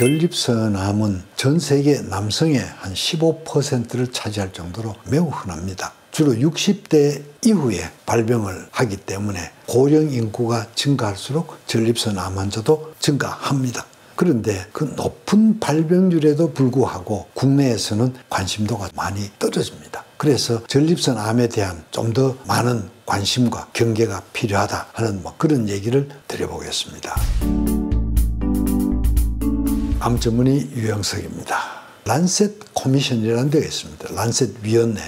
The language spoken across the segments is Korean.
전립선암은 전 세계 남성의 한 15%를 차지할 정도로 매우 흔합니다. 주로 60대 이후에 발병을 하기 때문에 고령 인구가 증가할수록 전립선암 환자도 증가합니다. 그런데 그 높은 발병률에도 불구하고 국내에서는 관심도가 많이 떨어집니다. 그래서 전립선암에 대한 좀 더 많은 관심과 경계가 필요하다 하는 그런 얘기를 드려보겠습니다. 암 전문의 유영석입니다. 란셋 커미션이라는 데가 있습니다. 란셋 위원회,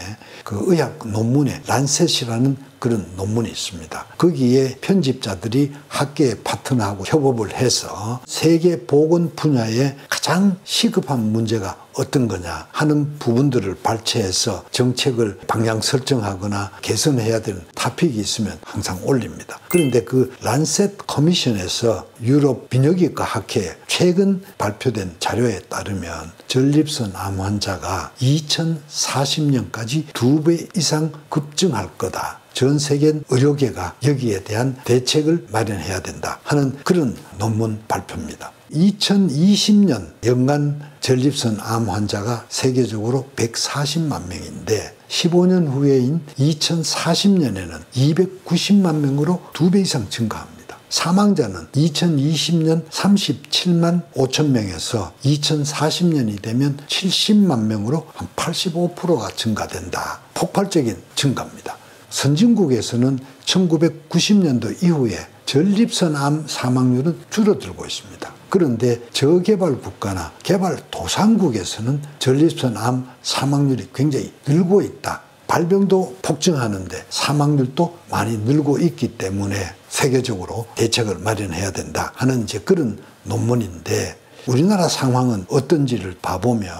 그 의학 논문에 란셋이라는 그런 논문이 있습니다. 거기에 편집자들이 학계의 파트너하고 협업을 해서 세계 보건 분야에 가장 시급한 문제가 어떤 거냐 하는 부분들을 발췌해서 정책을 방향 설정하거나 개선해야 되는 토픽이 있으면 항상 올립니다. 그런데 그 란셋 커미션에서 유럽 비뇨기과 학회에 최근 발표된 자료에 따르면 전립선암 환자가 2040년까지 2배 이상 급증할 거다. 전 세계 의료계가 여기에 대한 대책을 마련해야 된다 하는 그런 논문 발표입니다. 2020년 연간 전립선암 환자가 세계적으로 140만 명인데 15년 후에인 2040년에는 290만 명으로 2배 이상 증가합니다. 사망자는 2020년 37만 5천 명에서 2040년이 되면 70만 명으로 한 85%가 증가된다. 폭발적인 증가입니다. 선진국에서는 1990년도 이후에 전립선암 사망률은 줄어들고 있습니다. 그런데 저개발 국가나 개발도상국에서는 전립선암 사망률이 굉장히 늘고 있다. 발병도 폭증하는데 사망률도 많이 늘고 있기 때문에 세계적으로 대책을 마련해야 된다 하는 그런 논문인데 우리나라 상황은 어떤지를 봐보면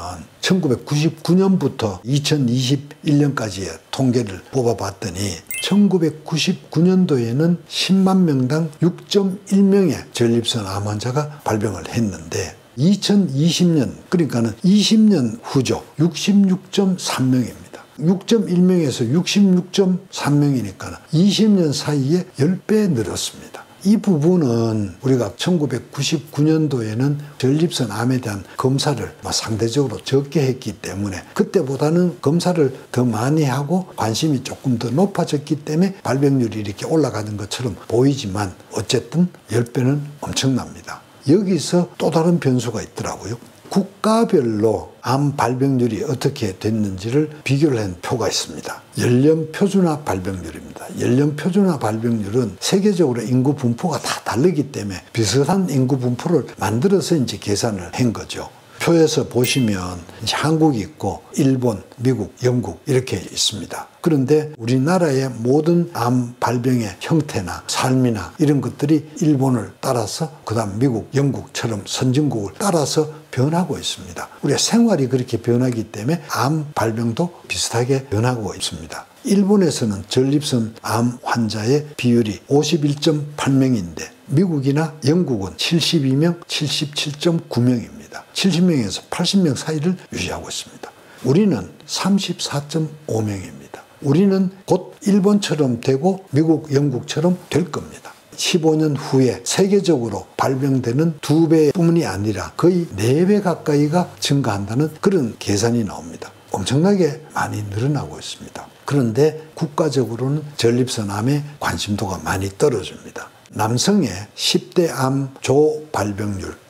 1999년부터 2021년까지의 통계를 뽑아봤더니 1999년도에는 10만 명당 6.1명의 전립선암 환자가 발병을 했는데 2020년 그러니까는 20년 후죠. 66.3명입니다. 6.1명에서 66.3명이니까 20년 사이에 10배 늘었습니다. 이 부분은 우리가 1999년도에는 전립선암에 대한 검사를 상대적으로 적게 했기 때문에 그때보다는 검사를 더 많이 하고 관심이 조금 더 높아졌기 때문에 발병률이 이렇게 올라가는 것처럼 보이지만 어쨌든 10배는 엄청납니다. 여기서 또 다른 변수가 있더라고요. 국가별로 암 발병률이 어떻게 됐는지를 비교를 한 표가 있습니다. 연령 표준화 발병률입니다. 연령 표준화 발병률은 세계적으로 인구 분포가 다 다르기 때문에 비슷한 인구 분포를 만들어서 계산을 한 거죠. 표에서 보시면 한국이 있고 일본, 미국, 영국 이렇게 있습니다. 그런데 우리나라의 모든 암 발병의 형태나 삶이나 이런 것들이 일본을 따라서 그다음 미국, 영국처럼 선진국을 따라서 변하고 있습니다. 우리가 생활이 그렇게 변하기 때문에 암 발병도 비슷하게 변하고 있습니다. 일본에서는 전립선암 환자의 비율이 51.8명인데 미국이나 영국은 72명, 77.9명입니다. 70명에서 80명 사이를 유지하고 있습니다. 우리는 34.5명입니다. 우리는 곧 일본처럼 되고 미국, 영국처럼 될 겁니다. 15년 후에 세계적으로 발병되는 2배뿐이 아니라 거의 4배 가까이가 증가한다는 그런 계산이 나옵니다. 엄청나게 많이 늘어나고 있습니다. 그런데 국가적으로는 전립선암의 관심도가 많이 떨어집니다. 남성의 10대 암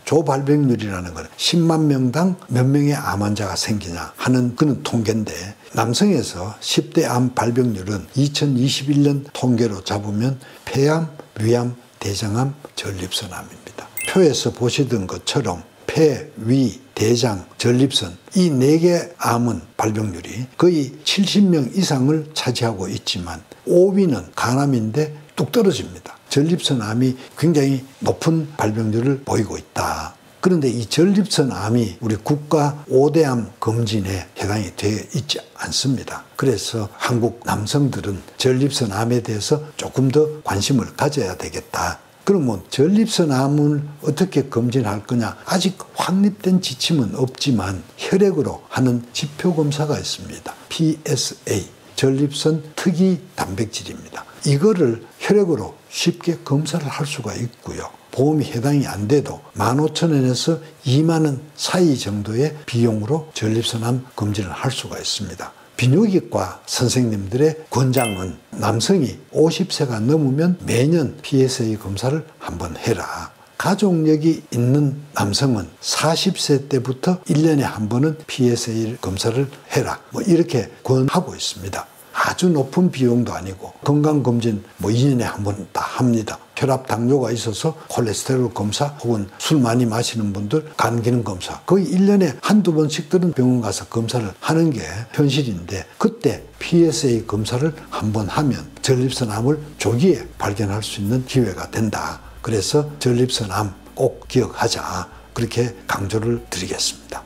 조발병률이라는 건 10만 명당 몇 명의 암 환자가 생기냐 하는 그런 통계인데 남성에서 10대 암 발병률은 2021년 통계로 잡으면 폐암, 위암, 대장암, 전립선암입니다. 표에서 보시던 것처럼 폐, 위, 대장, 전립선 이 4개 암은 발병률이 거의 70명 이상을 차지하고 있지만 5위는 간암인데 뚝 떨어집니다. 전립선암이 굉장히 높은 발병률을 보이고 있다. 그런데 이 전립선암이 우리 국가 5대 암 검진에 해당이 되어 있지 않습니다. 그래서 한국 남성들은 전립선암에 대해서 조금 더 관심을 가져야 되겠다. 그러면 전립선암을 어떻게 검진할 거냐? 아직 확립된 지침은 없지만 혈액으로 하는 지표검사가 있습니다. PSA, 전립선 특이 단백질입니다. 이거를 혈액으로 쉽게 검사를 할 수가 있고요. 보험이 해당이 안 돼도 15,000원에서 2만 원 사이 정도의 비용으로 전립선암 검진을 할 수가 있습니다. 비뇨기과 선생님들의 권장은 남성이 50세가 넘으면 매년 PSA 검사를 한번 해라. 가족력이 있는 남성은 40세 때부터 1년에 한 번은 PSA 검사를 해라. 이렇게 권하고 있습니다. 아주 높은 비용도 아니고 건강검진 2년에 한 번 다 합니다. 혈압 당뇨가 있어서 콜레스테롤 검사 혹은 술 많이 마시는 분들 간 기능 검사 거의 1년에 한두 번씩들은 병원 가서 검사를 하는 게 현실인데 그때 PSA 검사를 한번 하면 전립선암을 조기에 발견할 수 있는 기회가 된다. 그래서 전립선암 꼭 기억하자. 그렇게 강조를 드리겠습니다.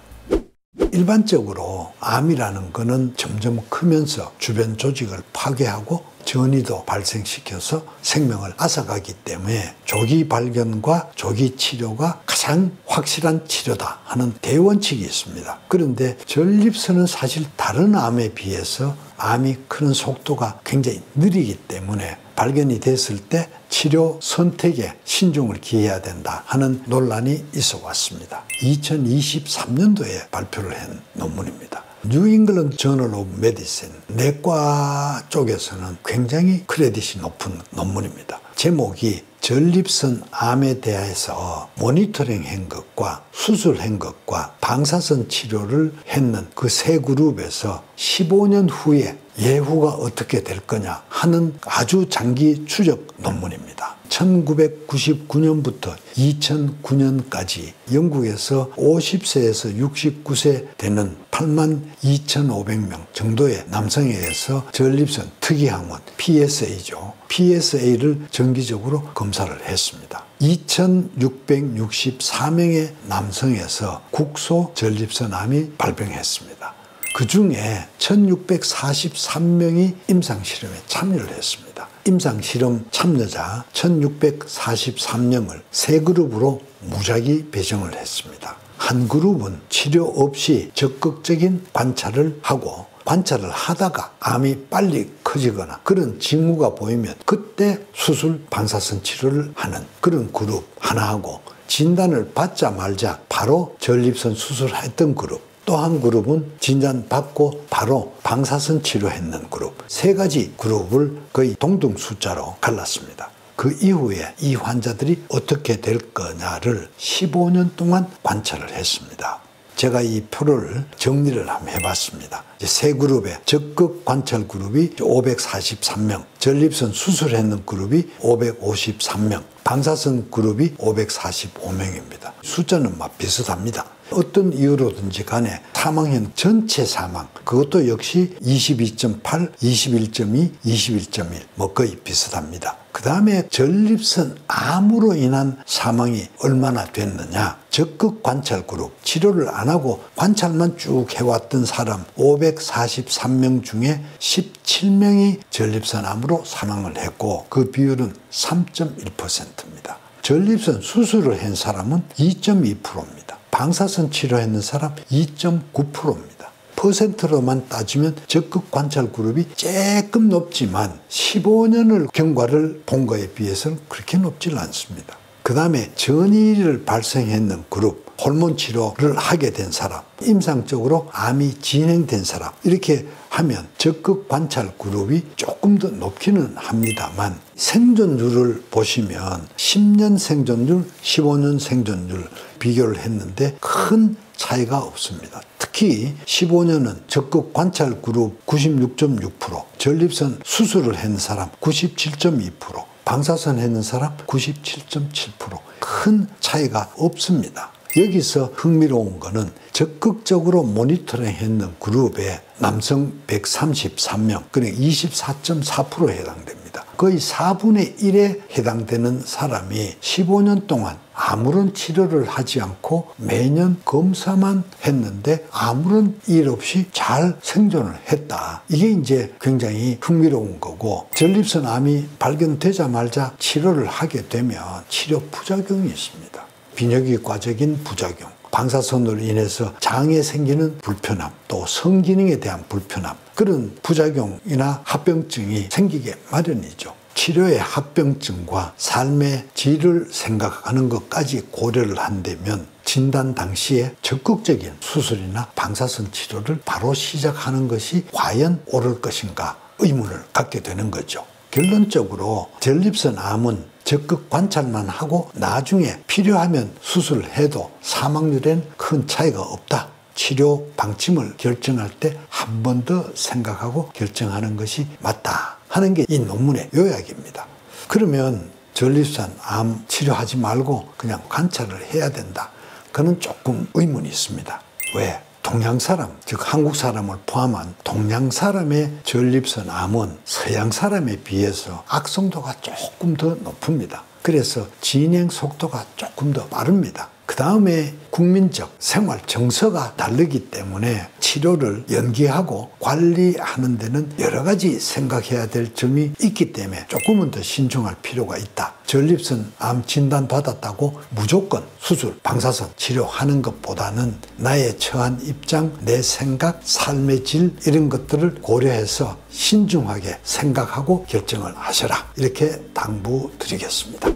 일반적으로 암이라는 거는 점점 크면서 주변 조직을 파괴하고 전이도 발생시켜서 생명을 앗아가기 때문에 조기 발견과 조기 치료가 가장 확실한 치료다 하는 대원칙이 있습니다. 그런데 전립선은 사실 다른 암에 비해서 암이 크는 속도가 굉장히 느리기 때문에 발견이 됐을 때 치료 선택에 신중을 기해야 된다 하는 논란이 있어 왔습니다. 2023년도에 발표를 한 논문입니다. 뉴 잉글랜드 저널 오브 메디신 내과 쪽에서는 굉장히 크레딧이 높은 논문입니다. 제목이 전립선 암에 대해서 모니터링 한 것과 수술한 것과 방사선 치료를 했는 그 세 그룹에서 15년 후에 예후가 어떻게 될 거냐 하는 아주 장기 추적 논문입니다. 1999년부터 2009년까지 영국에서 50세에서 69세 되는 82,500명 정도의 남성에 의해서 전립선 특이항원 PSA죠. PSA를 정기적으로 검사를 했습니다. 2,664명의 남성에서 국소 전립선암이 발병했습니다. 그 중에 1,643명이 임상실험에 참여를 했습니다. 임상실험 참여자 1,643명을 세 그룹으로 무작위 배정을 했습니다. 한 그룹은 치료 없이 적극적인 관찰을 하고 관찰을 하다가 암이 빨리 커지거나 그런 징후가 보이면 그때 수술 방사선 치료를 하는 그런 그룹 하나하고 진단을 받자 말자 바로 전립선 수술했던 그룹 또 한 그룹은 진단받고 바로 방사선 치료했는 그룹 세 가지 그룹을 거의 동등 숫자로 갈랐습니다. 그 이후에 이 환자들이 어떻게 될 거냐를 15년 동안 관찰을 했습니다. 제가 이 표를 정리를 한번 해봤습니다. 세 그룹의 적극 관찰 그룹이 543명, 전립선 수술했는 그룹이 553명, 방사선 그룹이 545명입니다. 숫자는 비슷합니다. 어떤 이유로든지 간에 사망형 전체 사망 그것도 역시 22.8, 21.2, 21.1 거의 비슷합니다. 그 다음에 전립선 암으로 인한 사망이 얼마나 됐느냐 적극 관찰 그룹 치료를 안 하고 관찰만 쭉 해왔던 사람 543명 중에 17명이 전립선암으로 사망을 했고 그 비율은 3.1%입니다. 전립선 수술을 한 사람은 2.2%입니다. 방사선 치료했는 사람 2.9%입니다. 퍼센트로만 따지면 적극 관찰 그룹이 조금 높지만 15년을 경과를 본 거에 비해서는 그렇게 높지는 않습니다. 그 다음에 전이를 발생했는 그룹, 호르몬 치료를 하게 된 사람, 임상적으로 암이 진행된 사람 이렇게 하면 적극 관찰 그룹이 조금 더 높기는 합니다만 생존율을 보시면 10년 생존율, 15년 생존율 비교를 했는데 큰 차이가 없습니다. 특히 15년은 적극 관찰 그룹 96.6%, 전립선 수술을 한 사람 97.2%, 방사선 했는 사람 97.7%. 큰 차이가 없습니다. 여기서 흥미로운 거는 적극적으로 모니터링 했는 그룹에 남성 133명, 그러니까 24.4%에 해당됩니다. 거의 4분의 1에 해당되는 사람이 15년 동안 아무런 치료를 하지 않고 매년 검사만 했는데 아무런 일 없이 잘 생존을 했다. 이게 이제 굉장히 흥미로운 거고 전립선 암이 발견되자마자 치료를 하게 되면 치료 부작용이 있습니다. 비뇨기과적인 부작용, 방사선으로 인해서 장에 생기는 불편함, 또 성기능에 대한 불편함 그런 부작용이나 합병증이 생기게 마련이죠. 치료의 합병증과 삶의 질을 생각하는 것까지 고려를 한다면 진단 당시에 적극적인 수술이나 방사선 치료를 바로 시작하는 것이 과연 옳을 것인가 의문을 갖게 되는 거죠. 결론적으로 전립선 암은 적극 관찰만 하고 나중에 필요하면 수술해도 사망률엔 큰 차이가 없다. 치료 방침을 결정할 때 한 번 더 생각하고 결정하는 것이 맞다 하는 게 이 논문의 요약입니다. 그러면 전립선 암 치료하지 말고 그냥 관찰을 해야 된다. 그는 조금 의문이 있습니다. 왜? 동양 사람, 즉 한국 사람을 포함한 동양 사람의 전립선 암은 서양 사람에 비해서 악성도가 조금 더 높습니다. 그래서 진행 속도가 조금 더 빠릅니다. 그 다음에 국민적 생활 정서가 다르기 때문에 치료를 연기하고 관리하는 데는 여러 가지 생각해야 될 점이 있기 때문에 조금은 더 신중할 필요가 있다. 전립선 암 진단 받았다고 무조건 수술, 방사선 치료하는 것보다는 나의 처한 입장, 내 생각, 삶의 질 이런 것들을 고려해서 신중하게 생각하고 결정을 하셔라. 이렇게 당부드리겠습니다.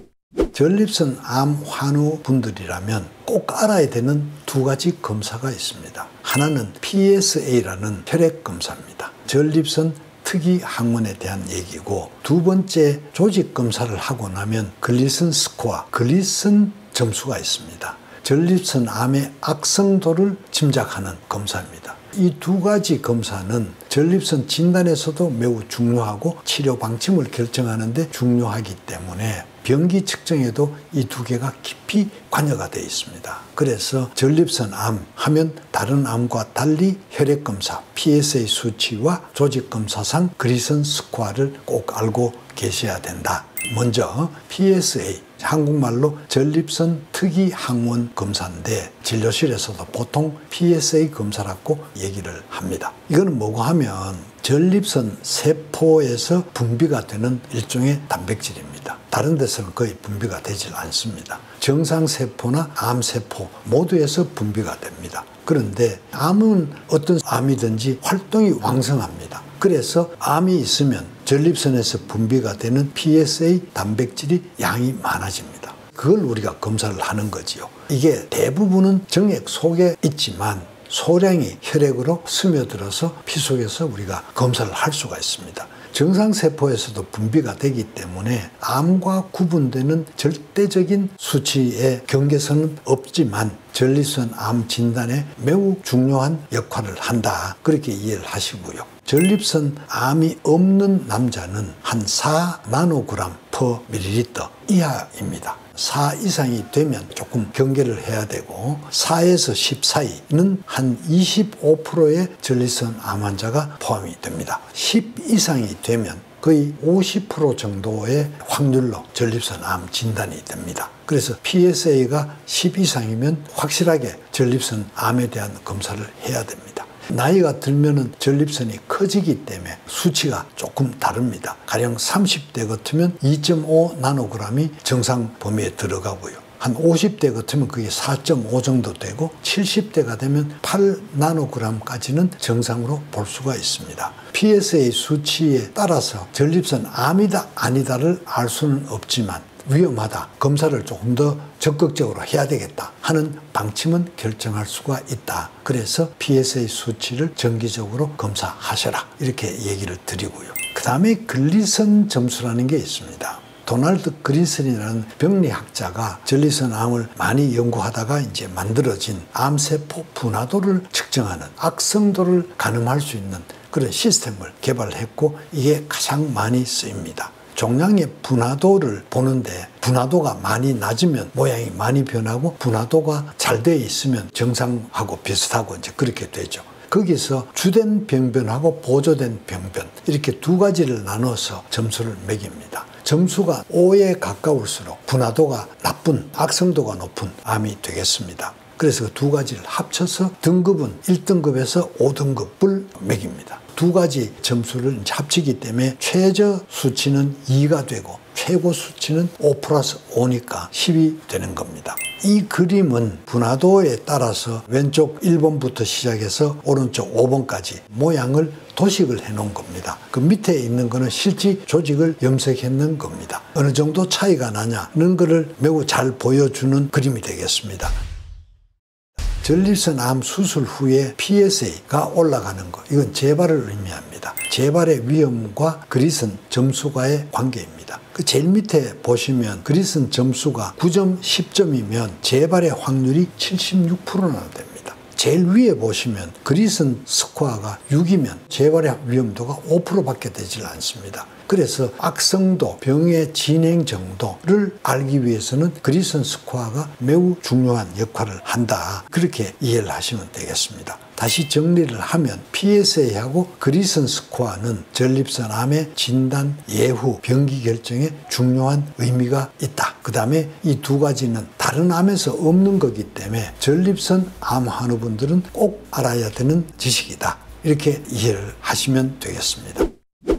전립선 암 환우분들이라면 꼭 알아야 되는 두 가지 검사가 있습니다. 하나는 PSA라는 혈액 검사입니다. 전립선 특이 항원에 대한 얘기고, 두 번째 조직 검사를 하고 나면 글리슨 스코어, 글리슨 점수가 있습니다. 전립선 암의 악성도를 짐작하는 검사입니다. 이 두 가지 검사는 전립선 진단에서도 매우 중요하고 치료 방침을 결정하는 데 중요하기 때문에 병기 측정에도 이 두 개가 깊이 관여가 되어 있습니다. 그래서 전립선 암 하면 다른 암과 달리 혈액검사, PSA 수치와 조직검사상 글리슨 스코어를 꼭 알고 계셔야 된다. 먼저 PSA, 한국말로 전립선 특이 항원 검사인데 진료실에서도 보통 PSA 검사라고 얘기를 합니다. 이거는 뭐고 하면 전립선 세포에서 분비가 되는 일종의 단백질입니다. 다른 데서는 거의 분비가 되질 않습니다. 정상세포나 암세포 모두에서 분비가 됩니다. 그런데 암은 어떤 암이든지 활동이 왕성합니다. 그래서 암이 있으면 전립선에서 분비가 되는 PSA 단백질이 양이 많아집니다. 그걸 우리가 검사를 하는 거지요. 이게 대부분은 정액 속에 있지만 소량이 혈액으로 스며들어서 피 속에서 우리가 검사를 할 수가 있습니다. 정상세포에서도 분비가 되기 때문에 암과 구분되는 절대적인 수치의 경계선은 없지만 전립선 암 진단에 매우 중요한 역할을 한다. 그렇게 이해를 하시고요. 전립선 암이 없는 남자는 한 4나노그램 per ml 이하입니다. 4 이상이 되면 조금 경계를 해야 되고 4에서 10 사이는 한 25%의 전립선 암 환자가 포함이 됩니다. 10 이상이 되면 거의 50% 정도의 확률로 전립선 암 진단이 됩니다. 그래서 PSA가 10 이상이면 확실하게 전립선 암에 대한 검사를 해야 됩니다. 나이가 들면은 전립선이 커지기 때문에 수치가 조금 다릅니다. 가령 30대 같으면 2.5 나노그램이 정상 범위에 들어가고요. 한 50대 같으면 그게 4.5 정도 되고 70대가 되면 8 나노그램까지는 정상으로 볼 수가 있습니다. PSA 수치에 따라서 전립선 암이다 아니다를 알 수는 없지만 위험하다, 검사를 조금 더 적극적으로 해야 되겠다 하는 방침은 결정할 수가 있다. 그래서 PSA 수치를 정기적으로 검사하셔라 이렇게 얘기를 드리고요. 그 다음에 글리슨 점수라는 게 있습니다. 도널드 그린슨이라는 병리학자가 전립선 암을 많이 연구하다가 이제 만들어진 암세포 분화도를 측정하는 악성도를 가늠할 수 있는 그런 시스템을 개발했고 이게 가장 많이 쓰입니다. 종양의 분화도를 보는데 분화도가 많이 낮으면 모양이 많이 변하고 분화도가 잘 되어 있으면 정상하고 비슷하고 이제 그렇게 되죠. 거기서 주된 병변하고 보조된 병변 이렇게 두 가지를 나눠서 점수를 매깁니다. 점수가 5에 가까울수록 분화도가 나쁜 악성도가 높은 암이 되겠습니다. 그래서 그 두 가지를 합쳐서 등급은 1등급에서 5등급을 매깁니다. 두 가지 점수를 합치기 때문에 최저 수치는 2가 되고 최고 수치는 5+5니까 10이 되는 겁니다. 이 그림은 분화도에 따라서 왼쪽 1번부터 시작해서 오른쪽 5번까지 모양을 도식을 해놓은 겁니다. 그 밑에 있는 거는 실제 조직을 염색했는 겁니다. 어느 정도 차이가 나냐는 것을 매우 잘 보여주는 그림이 되겠습니다. 전립선 암 수술 후에 PSA가 올라가는 것, 이건 재발을 의미합니다. 재발의 위험과 그리슨 점수가의 관계입니다. 그 제일 밑에 보시면 그리슨 점수가 9점, 10점이면 재발의 확률이 76%나 됩니다. 제일 위에 보시면 그리슨 스코어가 6이면 재발의 위험도가 5%밖에 되질 않습니다. 그래서 악성도, 병의 진행 정도를 알기 위해서는 그리슨 스코어가 매우 중요한 역할을 한다. 그렇게 이해를 하시면 되겠습니다. 다시 정리를 하면 PSA하고 그리슨 스코어는 전립선 암의 진단, 예후, 병기 결정에 중요한 의미가 있다. 그 다음에 이 두 가지는 다른 암에서 없는 거기 때문에 전립선 암 환우분들은 꼭 알아야 되는 지식이다. 이렇게 이해를 하시면 되겠습니다.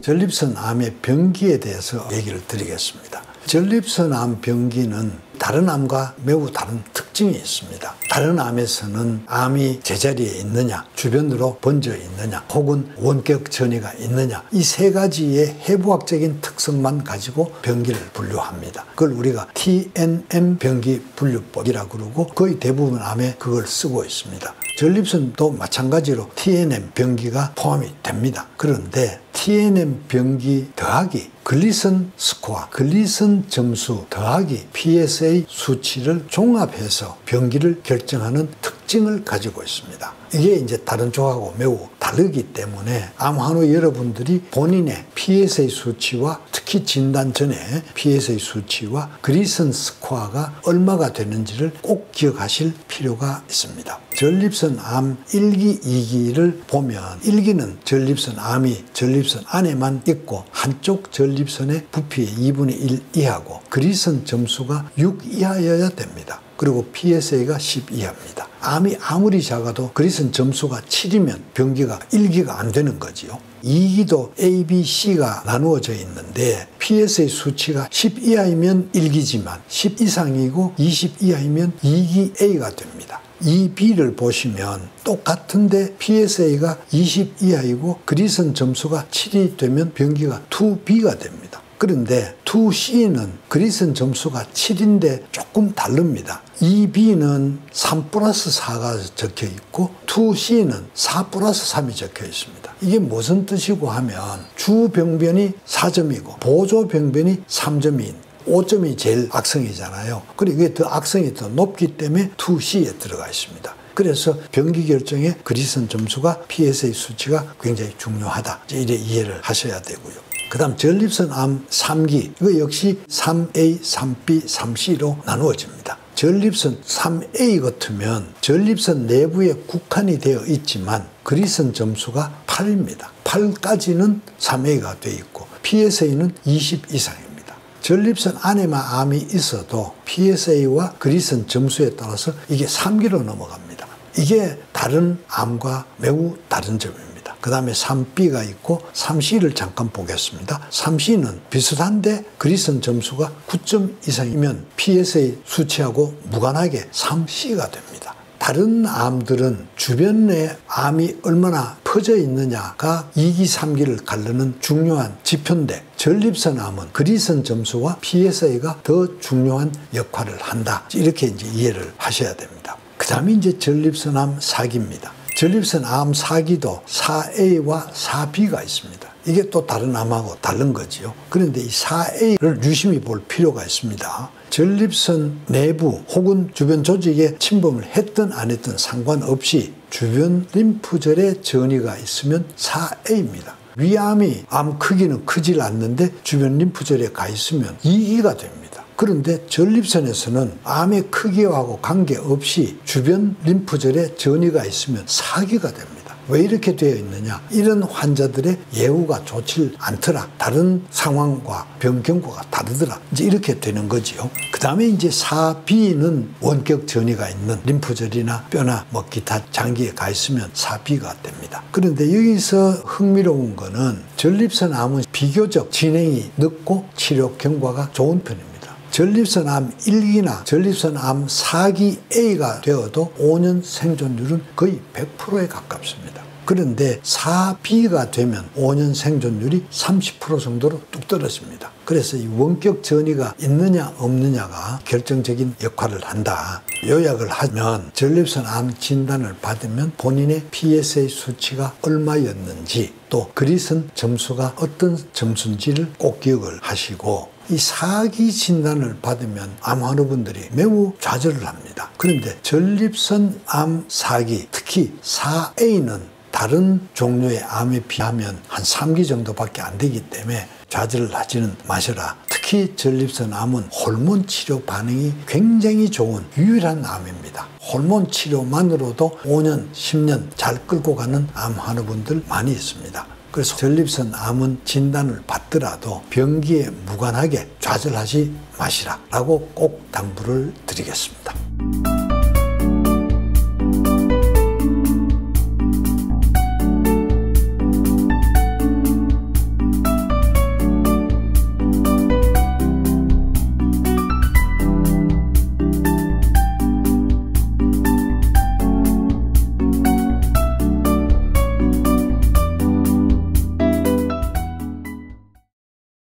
전립선 암의 병기에 대해서 얘기를 드리겠습니다. 전립선 암 병기는 다른 암과 매우 다른 특징이 있습니다. 다른 암에서는 암이 제자리에 있느냐, 주변으로 번져 있느냐, 혹은 원격 전이가 있느냐, 이 세 가지의 해부학적인 특성만 가지고 병기를 분류합니다. 그걸 우리가 TNM 병기 분류법이라고 그러고 거의 대부분 암에 그걸 쓰고 있습니다. 전립선도 마찬가지로 TNM 병기가 포함이 됩니다. 그런데 TNM 병기 더하기 글리슨 스코어, 글리슨 점수 더하기 PSA 수치를 종합해서 병기를 결정하는 특징을 가지고 있습니다. 이게 이제 다른 쪽하고 매우 다르기 때문에 암 환우 여러분들이 본인의 PSA 수치와 특히 진단 전에 PSA 수치와 글리슨 스코어가 얼마가 되는지를 꼭 기억하실 필요가 있습니다. 전립선 암 1기, 2기를 보면 1기는 전립선 암이 전립선 안에만 있고 한쪽 전립선의 부피의 2분의 1 이하고 그리슨 점수가 6 이하여야 됩니다. 그리고 PSA가 10 이하입니다. 암이 아무리 작아도 그리슨 점수가 7이면 병기가 1기가 안 되는 거지요. 2기도 A, B, C가 나누어져 있는데 PSA 수치가 10 이하이면 1기지만 10 이상이고 20 이하이면 2기 A가 됩니다. 2B를 보시면 똑같은데 PSA가 20 이하이고 그리슨 점수가 7이 되면 병기가 2B가 됩니다. 그런데 2C는 그리슨 점수가 7인데 조금 다릅니다. 2B는 3+4가 적혀 있고 2C는 4+3이 적혀 있습니다. 이게 무슨 뜻이고 하면 주병변이 4점이고 보조병변이 3점인 5점이 제일 악성이잖아요. 그리고 이게 더 악성이 더 높기 때문에 2C에 들어가 있습니다. 그래서 병기 결정에 그리슨 점수가 PSA 수치가 굉장히 중요하다. 이래 이해를 하셔야 되고요. 그 다음 전립선 암 3기, 이거 역시 3A, 3B, 3C로 나누어집니다. 전립선 3A 같으면 전립선 내부에 국한이 되어 있지만 그리슨 점수가 8입니다. 8까지는 3A가 되어 있고 PSA는 20 이상입니다. 전립선 안에만 암이 있어도 PSA와 그리슨 점수에 따라서 이게 3기로 넘어갑니다. 이게 다른 암과 매우 다른 점입니다. 그 다음에 3B가 있고 3C를 잠깐 보겠습니다. 3C는 비슷한데 그리슨 점수가 9점 이상이면 PSA 수치하고 무관하게 3C가 됩니다. 다른 암들은 주변에 암이 얼마나 퍼져 있느냐가 2기, 3기를 가르는 중요한 지표인데 전립선 암은 그리슨 점수와 PSA가 더 중요한 역할을 한다. 이렇게 이제 이해를 하셔야 됩니다. 그 다음에 이제 전립선 암 4기입니다. 전립선 암 4기도 4A와 4B가 있습니다. 이게 또 다른 암하고 다른 거지요. 그런데 이 4A를 유심히 볼 필요가 있습니다. 전립선 내부 혹은 주변 조직에 침범을 했든 안 했든 상관없이 주변 림프절에 전이가 있으면 4A입니다. 위암이 암 크기는 크질 않는데 주변 림프절에 가 있으면 2기가 됩니다. 그런데 전립선에서는 암의 크기하고 관계없이 주변 림프절에 전이가 있으면 4기가 됩니다. 왜 이렇게 되어 있느냐? 이런 환자들의 예후가 좋지 않더라. 다른 상황과 병 경과가 다르더라. 이제 이렇게 되는 거지요. 그 다음에 이제 4B는 원격 전이가 있는 림프절이나 뼈나 뭐 기타 장기에 가 있으면 4B가 됩니다. 그런데 여기서 흥미로운 거는 전립선암은 비교적 진행이 늦고 치료 경과가 좋은 편입니다. 전립선암 1기나 전립선암 4기 A가 되어도 5년 생존율은 거의 100%에 가깝습니다. 그런데 4B가 되면 5년 생존율이 30% 정도로 뚝 떨어집니다. 그래서 이 원격 전이가 있느냐 없느냐가 결정적인 역할을 한다. 요약을 하면 전립선암 진단을 받으면 본인의 PSA 수치가 얼마였는지 또 그리슨 점수가 어떤 점수인지를 꼭 기억을 하시고 이 4기 진단을 받으면 암 환우분들이 매우 좌절을 합니다. 그런데 전립선암 4기, 특히 4A는 다른 종류의 암에 비하면 한 3기 정도밖에 안 되기 때문에 좌절을 하지는 마셔라. 특히 전립선암은 호르몬 치료 반응이 굉장히 좋은 유일한 암입니다. 호르몬 치료만으로도 5년, 10년 잘 끌고 가는 암 환우분들 많이 있습니다. 그래서 전립선암은 진단을 받더라도 병기에 무관하게 좌절하지 마시라라고 꼭 당부를 드리겠습니다.